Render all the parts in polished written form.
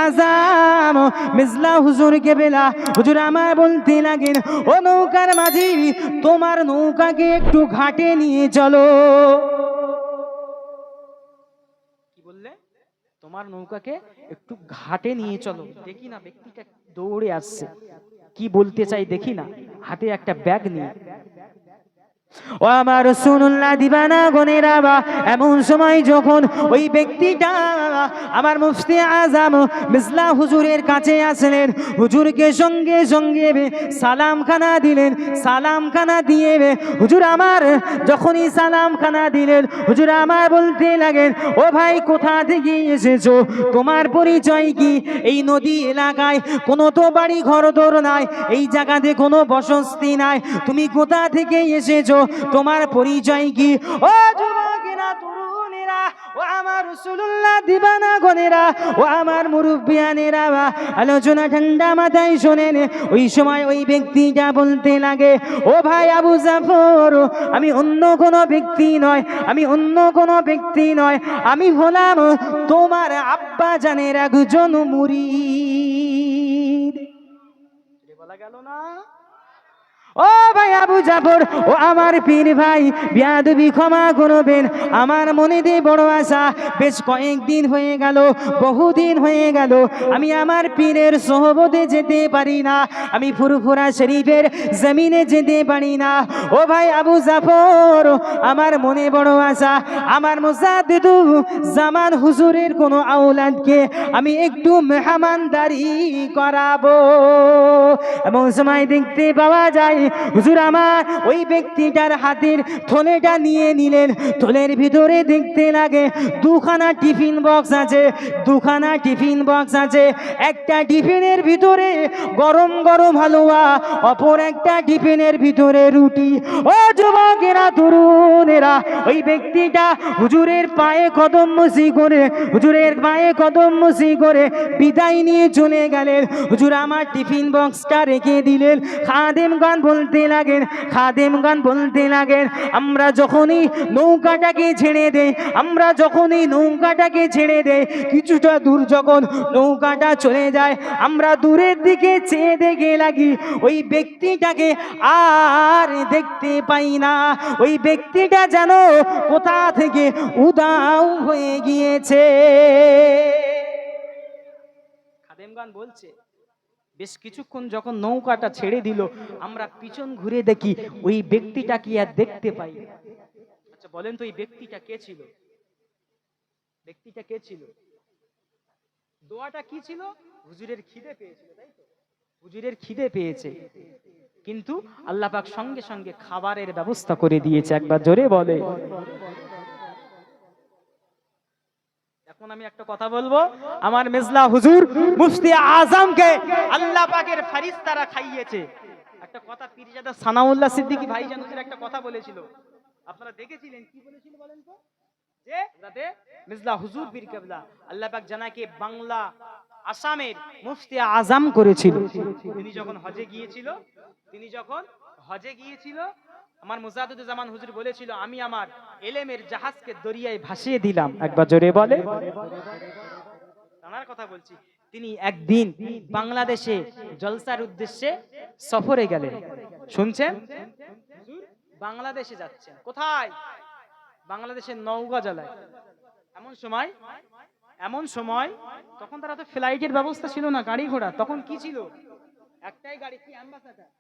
আজম মিজলা হুজুর কেবলা হুজুর আমার বলতে লাগেন, ও নৌকার মাঝি, তোমার নৌকাকে একটু ঘাটে নিয়ে চলো। কি বললে? তোমার নৌকাকে একটু ঘাটে নিয়ে চলো। দেখি না ব্যক্তিটা দৌড়ে আসছে, কি বলতে চাই দেখি না, হাতে একটা ব্যাগ নিয়ে। ও আমার রাসূলুল্লাহ দিবানা গনেরা, এমন সময় যখন ওই ব্যক্তিটা আমার মুফতি আজম মিজলা হুজুরের কাছে আসলেন, হুজুরকে সঙ্গে সঙ্গে সালাম খানা দিলেন। সালাম খানা দিয়ে হুজুর আমার যখনই সালাম খানা দিলেন, হুজুর আমার বলতে লাগেন, ও ভাই কোথা থেকে এসেছো, তোমার পরিচয় কি? এই নদী এলাকায় কোনো তো বাড়ি ঘর দর নাই, এই জায়গাতে কোনো বসতি নাই, তুমি কোথা থেকে এসেছো, তোমার পরিচয় কি? ও যুবকেরা, তরুণেরা, ও আমার রাসূলুল্লাহ দিবানা গনেরা, ও আমার মুরব্বিয়ানেরা, আলোচনা ঠান্ডা মাথায় শোনেন। ওই সময় ওই ব্যক্তিটা বলতে লাগে, ও ভাই আবু জাফর, আমি অন্য কোনো ব্যক্তি নয়, আমি অন্য কোনো ব্যক্তি নয়, আমি হলাম তোমার আব্বা জানের একজন মুরিদ। বলা গেল না? ও ভাই আবু জাফর, ও আমার পীর ভাই, বিয়াদবি ক্ষমা করবেন, আমার মনে দিয়ে বড় আশা, বেশ কয়েকদিন হয়ে গেল, বহুদিন হয়ে গেল, আমি আমার পীরের সোহবতে যেতে পারি না, আমি ফুরফুরা শরীফের জমিনে যেতে পারি না। ও ভাই আবু জাফর, আমার মনে বড় আশা, আমার মুজাদ্দিদু জামান হুজুরের কোনো আওলাদকে আমি একটু মেহমানদারি করাবো। এমন সময় দেখতে পাওয়া যায়, হুজুর আমার ওই ব্যক্তিটার হাতের থলেটা নিয়ে নিলেন। থলের ভিতরে দেখতে লাগে দুখানা টিফিন বক্স আছে, দুখানা টিফিন বক্স আছে। একটা টিফিনের ভিতরে গরম গরম হালুয়া, অপর একটা টিফিনের ভিতরে রুটি। ও যুবকেরা, তরুণেরা, ওই ব্যক্তিটা হুজুরের পায়ে কদম মুসি করে, হুজুরের পায়ে কদম মুসি করে বিদায় নিয়ে চলে গেলেন। হুজুর আমার টিফিন বক্সটা রেখে দিলেন। খাদেমগণ বলতে লাগেন, খাদেমগণ বলতে লাগেন, আমরা যখনই নৌকাটাকে ছেড়ে দেই, আমরা যখনই নৌকাটাকে ছেড়ে দেই, কিছুটা দূর যখন নৌকাটা চলে যায়, আমরা দূরের দিকে চেয়ে দেখে লাগি ওই ব্যক্তিটাকে আর দেখতে পাই না। ওই ব্যক্তিটা যেন কোথা থেকে উধাও হয়ে গিয়েছে। খাদেমগণ বলছে, বেশ কিছুক্ষণ যখন নৌকাটা ছেড়ে দিল, আমরা পিছন ঘুরে দেখি ওই ব্যক্তিটা কি আর দেখতে পাই। আচ্ছা বলেন তো, এই ব্যক্তিটা কে ছিল? ব্যক্তিটা কে ছিল? দোয়াটা কি ছিল? হুজুরের খিদে পেয়েছিল, তাই তো? হুজুরের খিদে পেয়েছে, কিন্তু আল্লাহ পাক সঙ্গে সঙ্গে খাবারের ব্যবস্থা করে দিয়েছে। একবার জোরে বলে। এখন আমি একটা কথা বলবো, আমার মেজলা হুজুর মুফতি আজমকে আল্লাহ পাকের ফেরেশতারা খাইয়েছে। একটা কথা পীরজাদা সানাউল্লাহ সিদ্দিকী ভাইজান হুজুর একটা কথা বলেছিল, আপনারা দেখেছিলেন, কি বলেছিল বলেন তো? যে যাতে মেজলা হুজুর পীর কেবলা আল্লাহ পাক জানাকে বাংলা আসামের মুফতি আজম করেছিল। তিনি যখন হজে গিয়েছিল, তিনি যখন হজে গিয়েছিল, আমার মুজাদ্দিদুজ্জামান হুজুর বলেছিল, আমি আমার এলেমের জাহাজকে দরিয়ায় ভাসিয়ে দিলাম। একবার জোরে বলে। তার কথা বলছি। তিনি একদিন বাংলাদেশে জলসার উদ্দেশ্যে সফরে গেলেন। শুনছেন? বাংলাদেশে যাচ্ছেন। কোথায়? বাংলাদেশের নওগাঁ জেলায়। এমন সময় তখন তারা তো ফ্লাইটের ব্যবস্থা ছিল না, গাড়ি ঘোড়া, তখন কি ছিল? একটাই গাড়ি, কি অ্যাম্বাসাডার,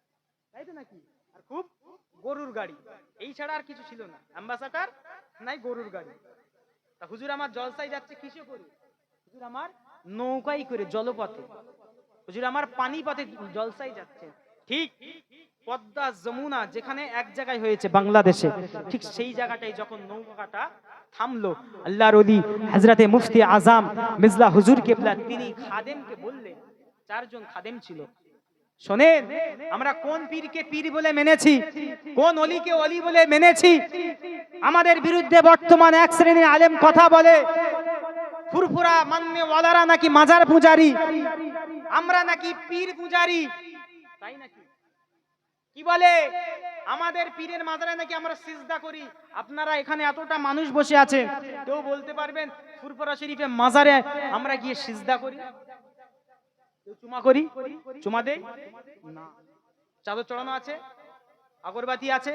তাই তো নাকি? আর খুব গরুর গাড়ি, এই ছাড়া আর কিছু ছিল না। অ্যাম্বাসাডার নাই, গরুর গাড়ি। তা হুজুর আমার জলসায় যাচ্ছে কিসে করে? হুজুর আমার নৌকাই করে, জলপথে। হুজুর আমার পানি পথে জলসায় যাচ্ছে। ঠিক পদ্মা যমুনা যেখানে এক জায়গায় হয়েছে বাংলাদেশে, ঠিক সেই জায়গাটাই যখন নৌকাটা থামলো, আল্লাহর ওলি হযরতে মুফতি আজম মিজলা হুজুর কেবলা তিনি খাদেমকে বললেন, চারজন খাদেম ছিল, শোনেন, আমরা কোন পীরকে পীর বলে মেনেছি, কোন অলিকে অলি বলে মেনেছি। আমাদের বিরুদ্ধে বর্তমান এক শ্রেণীর আলেম কথা বলে, ফুরফুরা মান্নে ওয়ালারা নাকি মাজার পূজারি, আমরা নাকি পীর পূজারি, তাই নাকি? কি বলে, আমাদের পীরের মাজারে নাকি আমরা সিজদা করি। আপনারা এখানে এতটা মানুষ বসে আছে, কেউ বলতে পারবেন ফুরফুরা শরীফে মাজারে আমরা গিয়ে সিজদা করি? চুমা করি, চুমা দেই না। চাদর চড়ানো আছে, আগরবাতি আছে,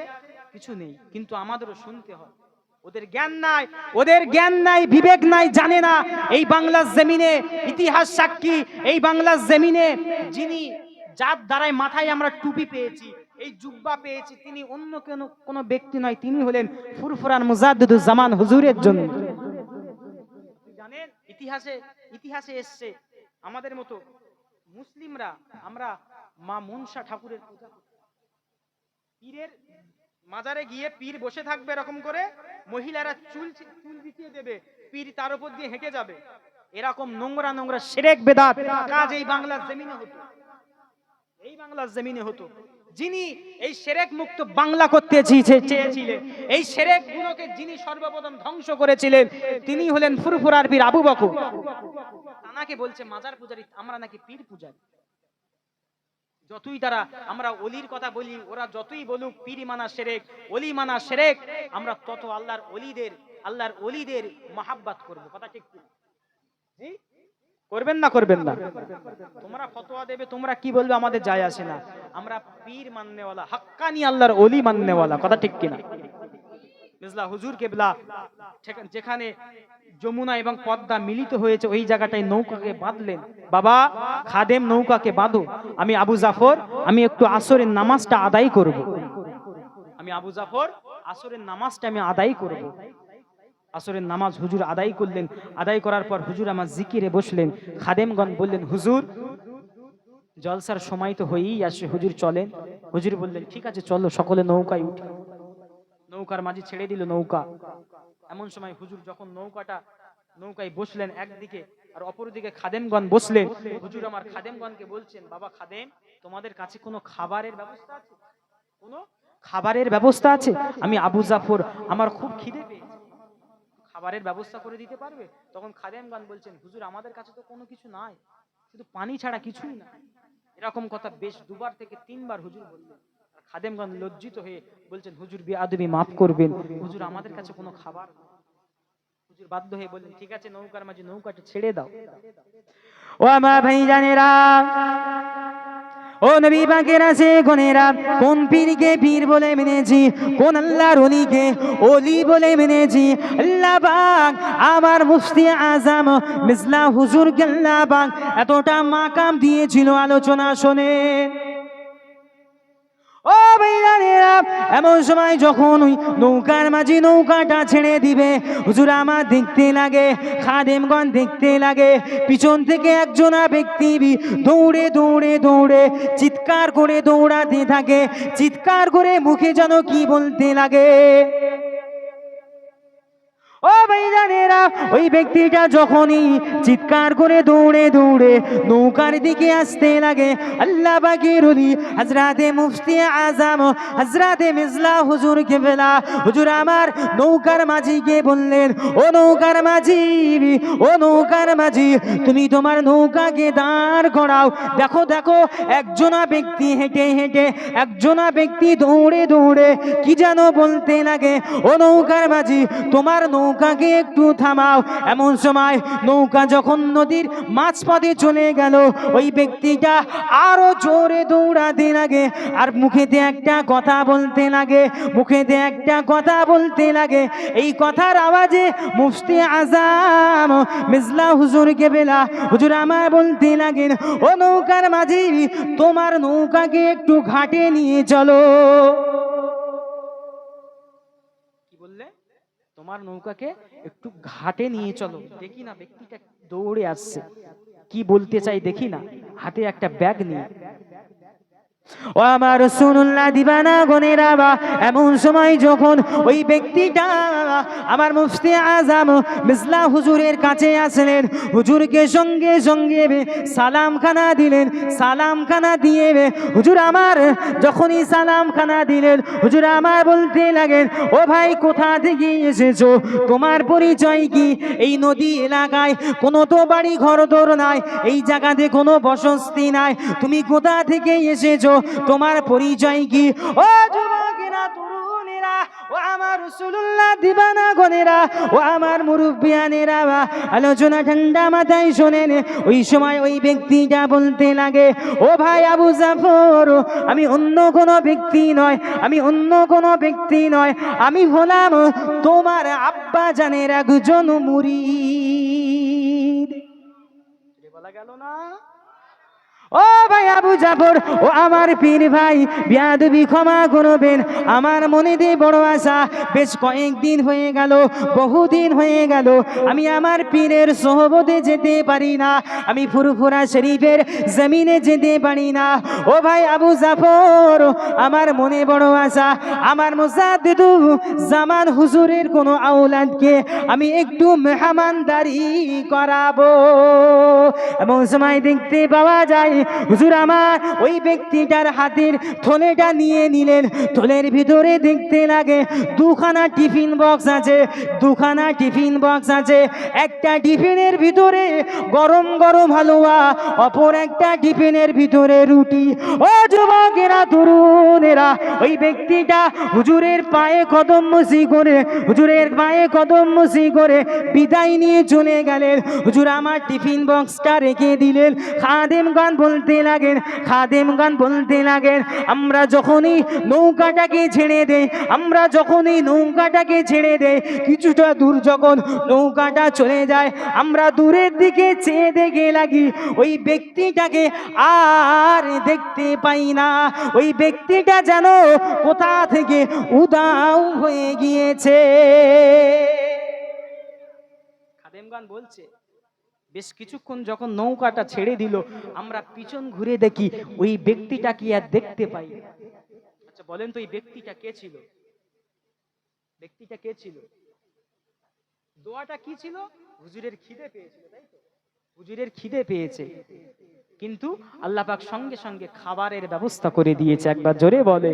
কিছু নেই, কিন্তু আমাদেরও শুনতে হয়। ওদের জ্ঞান নাই, ওদের জ্ঞান নাই, বিবেক নাই, জানে না এই বাংলার জমিনে ইতিহাস সাক্ষী, এই বাংলার জমিনে যিনি, যার দ্বারাই মাথায় আমরা টুপি পেয়েছি, এই জুব্বা পেয়েছি, তিনি অন্য কোনো ব্যক্তি নয়, তিনি হলেন ফুরফুরান মুজাদ্দিদুজ জামান হুজুরের জন্য। জানেন ইতিহাসে, ইতিহাসে এসছে আমাদের মতো মুসলিমরা আমরা মা মনসা ঠাকুরের পূজা করি। পীরের মাজারে গিয়ে পীর বসে থাকবে এরকম করে, মহিলারা চুল বিছিয়ে দেবে, পীর তার উপর দিয়ে হেঁটে যাবে। এরকম নোংরা নোংরা শিরক বেদাত কাজ এই বাংলার জমিনে হতো, এই বাংলার জমিনে হতো। যিনি এই শিরক মুক্ত বাংলা করতে চেয়েছিলেন, এই শিরক গুলোকে যিনি সর্বপ্রথম ধ্বংস করেছিলেন, তিনি হলেন ফুরফুরার পীর আবু বকর। তানাকে বলছে মাজার পূজারী, আমরা নাকি পীর পূজারী। যতই তারা আমরা ওলির কথা বলি, ওরা যতই বলুক পীর মানা শিরক, ওলি মানা শিরক, আমরা তত আল্লাহর ওলিদের মহাব্বত করব। কথা ঠিক কি? জি করবেন না, করবেন না? তোমরা ফতোয়া দেবে, তোমরা কি বলবে আমাদের যায় আসে না। আমরা পীর মাননেওয়ালা, হাক্কানি আল্লাহর ওলি মাননেওয়ালা। কথা ঠিক কিনা? মিজলা হুজুর কেবলা যেখানে যমুনা এবং পদ্মা মিলিত হয়েছে, ওই জায়গাটায় নৌকাকে বাঁধলেন। বাবা খাদেম নৌকাকে বাঁধো, আমি আবু জাফর আমি একটু আসরের নামাজটা আদায় করব। আমি আবু জাফর আসরের নামাজটা আমি আদায় করব। আসরের নামাজ হুজুর আদায় করলেন। আদায় করার পর হুজুর আমার জিকিরে বসলেন। খাদেমগণ বললেন হুজুর জলসার সময় তো হয়েই আসে, হুজুর চলেন। হুজুর বললেন ঠিক আছে চলো, সকলে নৌকায় উঠে। নৌকার মাঝি ছেড়ে দিল নৌকা। এমন সময় হুজুর যখন নৌকায় বসলেন একদিকে, আর অপরদিকে খাদেমগণ বসলেন। হুজুর আমার খাদেমগণকে বলছেন, বাবা খাদেম, তোমাদের কাছে কোনো খাবারের ব্যবস্থা আছে? কোনো খাবারের ব্যবস্থা আছে? আমি আবু জাফর, আমার খুব খিদে পেয়েছে, খাবারের ব্যবস্থা করে দিতে পারবে? তখন খাদেমগণ বলছেন, হুজুর আমাদের কাছে তো কোনো কিছু নাই, শুধু পানি ছাড়া কিছুই না। এরকম কথা বেশ 2বার থেকে 3বার হুজুর বললেন। খাদেমগণ লজ্জিত হয়ে বলছেন, হুজুর বেয়াদবি মাফ করবেন, হুজুর আমাদের কাছে কোনো খাবার। হুজুর বাধ্য হয়ে বললেন ঠিক আছে, নৌকার মাঝে নৌকাটা ছেড়ে দাও। ও আমার ভাইজানেরা, ও নবী পাকের আছে গনেরা, কোন পীরকে পীর বলে মেনেছি, কোন আল্লাহর ওলিকে ওলি বলে মেনেছি। আল্লাহ পাক আমার মুফতি আজম মিজলা হুজুরকে আল্লাহ পাক এতটা মাকাম দিয়েছিল, আলোচনা শোনে। ও ভাইজানেরা, এমন সময় যখন ওই নৌকার মাঝি নৌকাটা ছেড়ে দিবে, হুজুর আমার দেখতে লাগে, খাদেমগণ দেখতে লাগে, পিছন থেকে একজনা ব্যক্তি দৌড়ে দৌড়ে দৌড়ে চিৎকার করে দৌড়াতে থাকে, চিৎকার করে মুখে যেন কি বলতে লাগে। ও ভাইজানেরা, ওই ব্যক্তিটা যখনই চিৎকার করে দৌড়ে দৌড়ে নৌকার দিকে আসতে লাগে, আল্লাহ পাকের ওলি হযরতে মুফতি আজম হযরতে মিজলা হুজুর কেবলা হুজুর আমার নৌকার মাঝিকে বললেন, ও নৌকার মাঝি, ও নৌকার মাঝি, তুমি তোমার নৌকাকে দাঁড় করাও। দেখো দেখো একজনা ব্যক্তি হেঁটে হেঁটে, একজনা ব্যক্তি দৌড়ে দৌড়ে কি যেন বলতে লাগে। ও নৌকার মাঝি, তোমার নৌকাকে একটু থামাও। এমন সময় নৌকা যখন নদীর মাঝপথে চলে গেল, ওই ব্যক্তিটা আরো জোরে দৌড়াতে লাগে, আর মুখেতে একটা কথা বলতে লাগে, মুখেতে একটা কথা বলতে লাগে। এই কথার আওয়াজে মুফতি আজম মিজলা হুজুর কেবলা হুজুর আমার বলতে লাগেন, ও নৌকার মাঝি, তোমার নৌকাকে একটু ঘাটে নিয়ে চলো। কি বললে? তোমার নৌকাকে একটু ঘাটে নিয়ে চলো। দেখি না ব্যক্তিটা দৌড়ে আসছে, কি বলতে চাই দেখি না, হাতে একটা ব্যাগ নিয়ে। ও আমার রাসূলুল্লাহ দিবানা গনেরা, এমন সময় যখন ওই ব্যক্তিটা আমার মুফতি আজম মিজলা হুজুরের কাছে আসলেন, হুজুরকে সঙ্গে সঙ্গে সালামখানা দিলেন। সালামখানা দিয়ে হুজুর আমার যখনই সালামখানা দিলেন, হুজুর আমার বলতে লাগেন, ও ভাই কোথা থেকে এসেছো, তোমার পরিচয় কি? এই নদী এলাকায় কোনো তো বাড়ি ঘর দর নাই, এই জায়গাতে কোনো বসতি নাই, তুমি কোথা থেকে এসেছো, তোমার পরিচয় কি? ও যুবকেরা, তরুণেরা, ও আমার রাসূলুল্লাহ দিবানা গনেরা ও আমার মুরব্বিয়ানেরা, আলোচনা ঠান্ডা মাথায় শোনেন। ওই সময় ওই ব্যক্তিটা বলতে লাগে, ও ভাই আবু জাফর, আমি অন্য কোনো ব্যক্তি নয়, আমি অন্য কোনো ব্যক্তি নয়, আমি হলাম তোমার আব্বা জানের একজন মুরিদ। বলা গেল না? ও ভাই আবু জাফর, ও আমার পীর ভাই, বিয়াদবি ক্ষমা করবেন, আমার মনে দিয়ে বড় আশা, বেশ কয়েকদিন হয়ে গেল, বহুদিন হয়ে গেল, আমি আমার পীরের সোহবতে যেতে পারি না, আমি ফুরফুরা শরীফের জমিনে যেতে পারি না। ও ভাই আবু জাফর, আমার মনে বড় আশা, আমার মুজাদ্দিদু জামান হুজুরের কোনো আওলাদকে আমি একটু মেহমানদারি করাবো। এমন সময় দেখতে পাওয়া যায় হুজুর আমার ওই ব্যক্তিটার হাতের থলেটা নিয়ে নিলেন। থলের ভিতরে দেখতে লাগে দুখানা টিফিন বক্স আছে, দুখানা টিফিন বক্স আছে। একটা টিফিনের ভিতরে গরম গরম হালুয়া, অপর একটা টিফিনের ভিতরে রুটি। ও যুবকেরা, তরুণেরা, ওই ব্যক্তিটা হুজুরের পায়ে কদম মুসি করে, হুজুরের পায়ে কদম মুসি করে বিদায় নিয়ে চলে গেলেন। হুজুর আমার টিফিন বক্সটা রেখে দিলেন। খাদেমগণ বলতে লাগেন, খাদেমগণ বলতে লাগেন, আমরা যখনই নৌকাটাকে ছেড়ে দেই, আমরা যখনই নৌকাটাকে ছেড়ে দেই, কিছুটা দূর যখন নৌকাটা চলে যায়, আমরা দূরের দিকে চেয়ে দেখে লাগি ওই ব্যক্তিটাকে আর দেখতে পাই না। ওই ব্যক্তিটা যেন কোথা থেকে উধাও হয়ে গিয়েছে। খাদেমগণ বলছে, বেশ কিছুক্ষণ যখন নৌকাটা ছেড়ে দিল, আমরা পিছন ঘুরে দেখি ওই ব্যক্তিটা কি আর দেখতে পাই। আচ্ছা বলেন তো, এই ব্যক্তিটা কে ছিল? ব্যক্তিটা কে ছিল? দোয়াটা কি ছিল? হুজুরের খিদে পেয়েছিল, তাই তো? হুজুরের খিদে পেয়েছে, কিন্তু আল্লাহ পাক সঙ্গে সঙ্গে খাবারের ব্যবস্থা করে দিয়েছে। একবার জোরে বলে।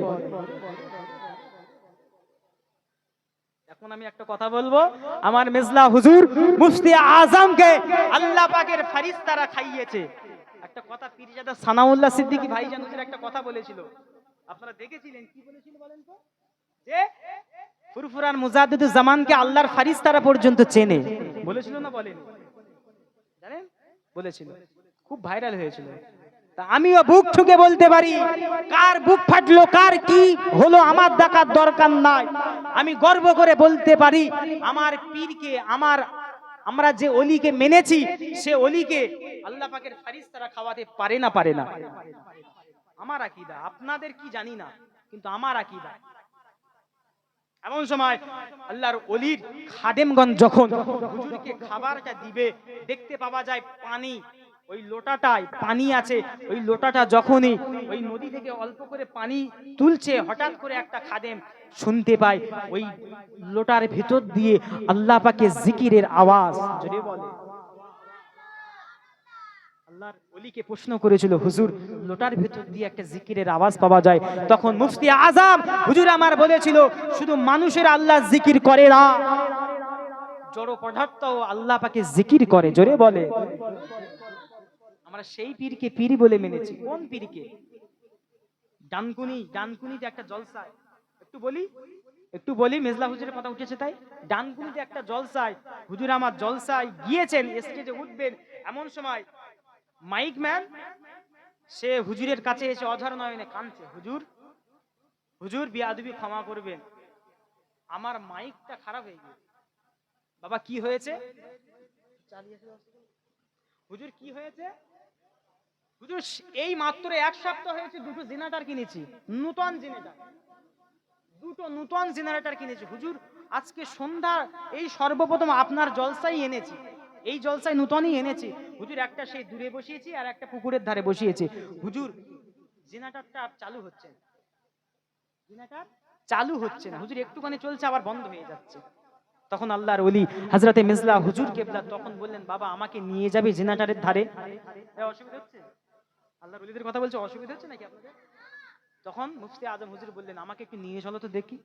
এখন আমি একটা কথা বলবো, আমার মেজলা হুজুর মুফতি আজমকে আল্লাহ পাকের ফেরেশতারা খাইয়েছে। একটা কথা পীরজাদা সানাউল্লাহ সিদ্দিকী ভাইজান হুজুর একটা কথা বলেছিল, আপনারা দেখেছিলেন, কি বলেছিল বলেন তো? যে ফুরফুরান মুজাদ্দিদুজ জামানকে আল্লাহর ফেরেশতারা পর্যন্ত চেনে। বলেছিল না বলেনি? জানেন? বলেছিল, খুব ভাইরাল হয়েছিল। তা আমিও বুক ঠুকে বলতে পারি, কার বুক ফাটলো, কার কি হলো আমার দেখার দরকার নাই। আমি গর্ব করে বলতে পারি, আমার পীরকে, আমরা যে ওলিকে মেনেছি, সে ওলিকে আল্লাহ পাকের ফেরেশতারা খাওয়াতে পারে না, পারে না। আমার আকীদা, আপনাদের কি জানি না, কিন্তু আমার আকীদা। এমন সময় আল্লাহর ওলির খাদেমগণ যখন হুজুরকে খাবারটা দিবে, দেখতে পাওয়া যায় পানি, ওই লোটাটায় পানি আছে, ওই লোটাটা যখনই ওই নদী থেকে অল্প করে পানি তুলছে, হঠাৎ করে একটা খাদেম শুনতে পায় ওই লোটার ভিতর দিয়ে আল্লাহ পাকের জিকিরের আওয়াজ। যদি বলে, আল্লাহর ওলিকে প্রশ্ন করেছিল, হুজুর লোটার ভিতর দিয়ে একটা জিকিরের আওয়াজ পাওয়া যায়। তখন মুফতি আজম হুজুর আমার বলেছিল, শুধু মানুষের আল্লাহ জিকির করে না, জড় পদার্থ আল্লাহ পাকে জিকির করে। জোরে বলে। আমরা সেই পীরকে পীর বলে মেনেছি। কোন পীরকে? ডানকুনিতে একটা জলসায়, একটু বলি মেজলা হুজুরের কথা উঠেছে তাই, ডানকুনিতে একটা জলসায় হুজুর আমার জলসায় গিয়েছেন, স্টেজে উঠবেন, এমন সময় মাইক ম্যান সে হুজুরের কাছে এসে অঝর নয়নে কাঁদছে, হুজুর বিয়াদবি ক্ষমা করবেন, আমার মাইকটা খারাপ হয়ে গেছে। বাবা কি হয়েছে? হুজুর কি হয়েছে? হুজুর এই মাত্র 1 সপ্তাহ হয়েছে দুটো জেনারেটর কিনেছি, নতুন জেনারেটর, দুটো নতুন জেনারেটর কিনেছি। হুজুর আজকে সন্ধ্যা এই সর্বপ্রথম আপনার জলসাই এনেছি, এই জলসায় নতুনই এনেছি। হুজুর একটা সেই দূরে বসিয়েছি আর একটা পুকুরের ধারে বসিয়েছি। হুজুর জেনারেটরটা চালু হচ্ছে না, জেনারেটর চালু হচ্ছে না, হুজুর একটুখানি চলছে আবার বন্ধ হয়ে যাচ্ছে। তখন আল্লাহর ওলি হযরতে মিজলা হুজুর কেবলা তখন বললেন, বাবা আমাকে নিয়ে যাবে জেনারেটরের ধারে। অসুবিধা হচ্ছে? আল্লাহর ওলিদের কথা বলছে, অসুবিধা হচ্ছে নাকি আপনাদের? তখন মুফতি আজম হুজুর বললেন, আমাকে একটু নিয়ে চলো তো দেখি।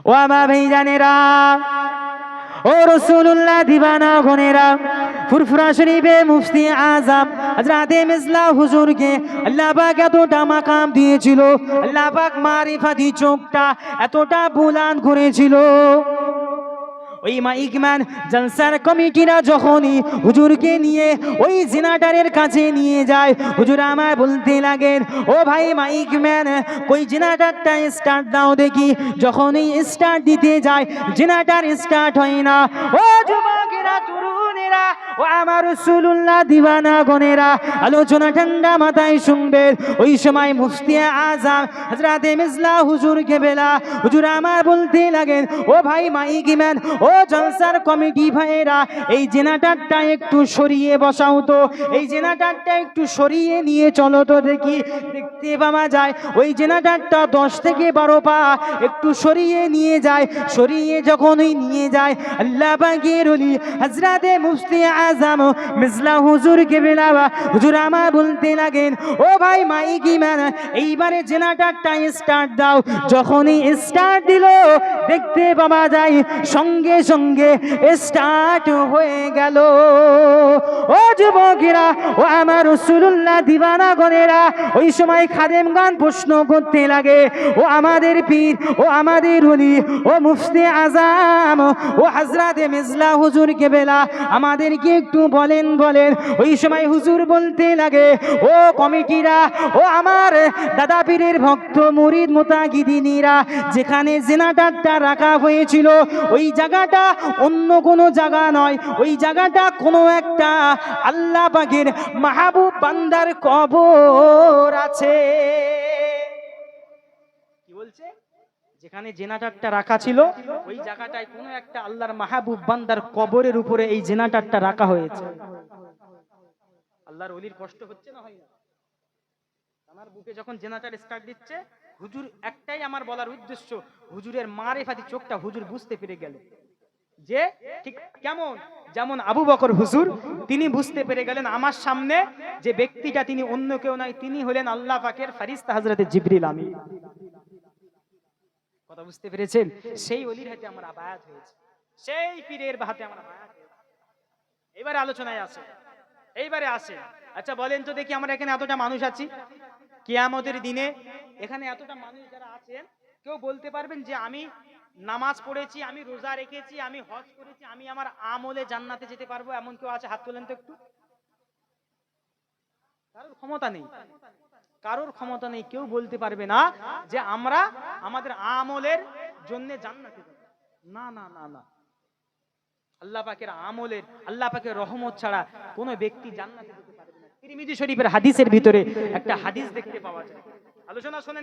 ও আমার ভাইজানেরা, ও রাসূলুল্লাহ দিবানা গনেরা, ফুরফুরা শরীফে মুফতি আজম হযরতে মিসলাহ হুজুরকে আল্লাহ পাক এতটা মাকাম দিয়েছিল, আল্লাহ পাক মারিফাতি চোখটা এতটা বুলান্দ করেছিল। ওই মাইকম্যান জলসার কমিটিরা যখনই হুজুরকে নিয়ে ওই জিনাটারের কাছে নিয়ে যায়, হুজুর আমার বলতে লাগেন, ও ভাই মাইকম্যান কই জিনাটারটা স্টার্ট দাও দেখি। যখনই স্টার্ট দিতে যায় জিনাটার স্টার্ট হয় না। ও যুবকেরা, তরুণেরা, ও আমার রাসূলুল্লাহ দিওয়ানা গনেরা, আলোচনা ঠান্ডা মাথায় শুনবেন। ওই সময় মুফতি আজম হযরতে মিসলাহ হুজুর কেবেলা হুজুর আমার বলতে লাগেন, ও ভাই মাইকম্যান, ও জলসার কমিটি ভাইয়েরা, এই জেনারেটরটা একটু সরিয়ে বসাও তো, এই জেনারেটরটা একটু সরিয়ে নিয়ে চলো তো দেখি। দেখতে পাওয়া যায় ওই জেনারেটরটা 10 থেকে 12 পা একটু সরিয়ে নিয়ে যায়। সরিয়ে যখনই নিয়ে যায় আল্লাহ পাকের ওলি হযরতে মুফতি আজম মিসলাহ হুজুর কেবেলা হুজুর আমার বলতে লাগেন, ও ভাই মাইকম্যান এইবারে জেনারেটরটা স্টার্ট দাও। যখনই স্টার্ট দিল দেখতে পাওয়া যায় সঙ্গে সঙ্গে স্টার্ট হয়ে গেল। ও যুবকেরা, ও আমার রাসূলুল্লাহ দিওয়ানা গনেরা, ওই সময় খাদেমগান প্রশ্ন করতে লাগে, ও আমাদের পীর, ও আমাদের ওলি, ও মুফতি আজম, ও হযরতে মিসলাহ হুজুর কেবেলা আমাদেরকে একটু বলেন। ওই সময় হুজুর বলতে লাগে, ও কমিটিরা, ও আমার দাদা পীরের ভক্ত মুরিদ মুতাকিদিনীরা, যেখানে জেনারেটরটা রাখা হয়েছিল ওই জায়গাটা অন্য কোনো জায়গা নয়, ওই জায়গাটা কোনো একটা আল্লাহ পাকের মাহবুব বান্দার কবর আছে। কি বলছে? যেখানে জেনারেটরটা রাখা ছিল ওই জায়গাটায় কোনো একটা আল্লাহর মাহবুব বান্দার কবরের উপরে এই জেনারেটরটা রাখা হয়েছে। আল্লাহর ওলির কষ্ট হচ্ছে না, হয় না? আমার বুকে যখন জেনারেটর স্টার্ট দিচ্ছে, হুজুর একটাই আমার বলার উদ্দেশ্য, হুজুরের মারিফাতি চোখটা হুজুর বুঝতে পেরে গেল যে ঠিক কেমন, যেমন আবু বকর হুজুর তিনি বুঝতে পেরে গেলেন আমার সামনে যে ব্যক্তিটা তিনি অন্য কেউ নয়, তিনি হলেন আল্লাহ পাকের ফেরেশতা হযরতে জিবরিল আমিন। কথা বুঝতে পেরেছেন? সেই ওলির হাতে আমার বায়াত হয়েছে, সেই পীরের হাতে আমার বায়াত হয়েছে। এবারে আলোচনায় আসে, এইবারে আসে। আচ্ছা বলেন তো দেখি, আমরা এখানে এতটা মানুষ আছি, কিয়ামতের দিনে এখানে এতটা মানুষ যারা আছেন, কেউ বলতে পারবেন যে আমি নামাজ পড়েছি, আমি রোজা রেখেছি, আমি হজ করেছি, আমি আমার আমলে জান্নাতে যেতে পারবো? এমন কেউ আছে? হাত তোলেন তো একটু। কারোর ক্ষমতা নেই, কারোর ক্ষমতা নেই, কেউ বলতে পারবে না যে আমরা আমাদের আমলের জন্য জান্নাতে যাব। না না না না, আল্লাহ পাকের আমলের, আল্লাহ পাকের রহমত ছাড়া কোনো ব্যক্তি জান্নাতে যেতে পারবে না। তিরমিজি শরীফের হাদিসের ভিতরে একটা হাদিস দেখতে পাওয়া যায়। আলোচনা শুনেন।